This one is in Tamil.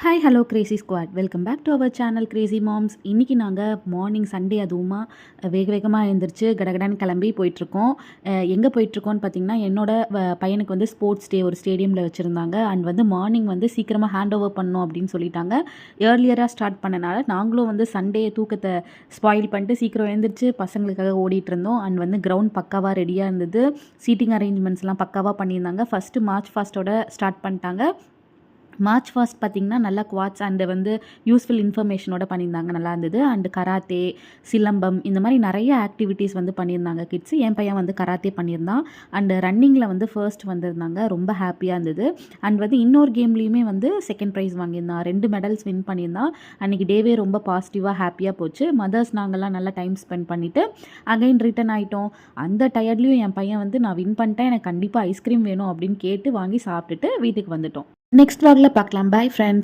Hi hello crazy squad welcome back to our channel crazy moms. இன்றைக்கி நாங்கள் மார்னிங் சண்டே அதுவுமா வேக வேகமாக எழுந்திரிச்சு கடகடான்னு கிளம்பி போயிட்டுருக்கோம். எங்கே போயிட்டுருக்கோன்னு பார்த்தீங்கன்னா, பையனுக்கு வந்து ஸ்போர்ட்ஸ் டே ஒரு ஸ்டேடியமில் வச்சுருந்தாங்க. அண்ட் வந்து மார்னிங் வந்து சீக்கிரமாக ஹேண்ட் ஓவர் பண்ணணும் அப்படின்னு சொல்லிட்டாங்க. ஏர்லியராக ஸ்டார்ட் பண்ணனால நாங்களும் வந்து சண்டே தூக்கத்தை ஸ்பாயில் பண்ணிட்டு சீக்கிரம் எழுந்திரிச்சு பசங்களுக்காக ஓடிட்டு இருந்தோம். அண்ட் வந்து கிரவுண்ட் பக்காவாக ரெடியாக இருந்தது. சீட்டிங் அரேஞ்ச்மெண்ட்ஸ்லாம் பக்காவாக பண்ணியிருந்தாங்க. ஃபஸ்ட்டு மார்ச் ஃபாஸ்ட்டோட ஸ்டார்ட் பண்ணிட்டாங்க. மார்ச் ஃபாஸ்ட் பார்த்திங்கன்னா நல்லா குவாட்ஸ் அண்டு வந்து யூஸ்ஃபுல் இன்ஃபர்மேஷனோட பண்ணியிருந்தாங்க. நல்லா இருந்தது. அண்டு கராத்தே, சிலம்பம் இந்த மாதிரி நிறைய ஆக்டிவிட்டீஸ் வந்து பண்ணியிருந்தாங்க கிட்ஸு. என் பையன் வந்து கராத்தே பண்ணியிருந்தான். அண்டு ரன்னிங்கில் வந்து ஃபர்ஸ்ட் வந்திருந்தாங்க. ரொம்ப ஹாப்பியாக இருந்தது. அண்ட் வந்து இன்னொரு கேம்லேயுமே வந்து செகண்ட் ப்ரைஸ் வாங்கியிருந்தான். 2 மெடல்ஸ் வின் பண்ணியிருந்தான். அன்றைக்கி டேவே ரொம்ப பாசிட்டிவாக ஹாப்பியாக போச்சு. மதர்ஸ் நாங்கள்லாம் நல்லா டைம் ஸ்பெண்ட் பண்ணிவிட்டு அகைன் ரிட்டன் ஆகிட்டோம். அந்த டயர்ட்லேயும் என் பையன் வந்து நான் வின் பண்ணிட்டேன், எனக்கு கண்டிப்பாக ஐஸ்கிரீம் வேணும் அப்படின்னு கேட்டு வாங்கி சாப்பிட்டுட்டு வீட்டுக்கு வந்துட்டோம். நெக்ஸ்ட் vlogல பார்க்கலாம். Bye friends.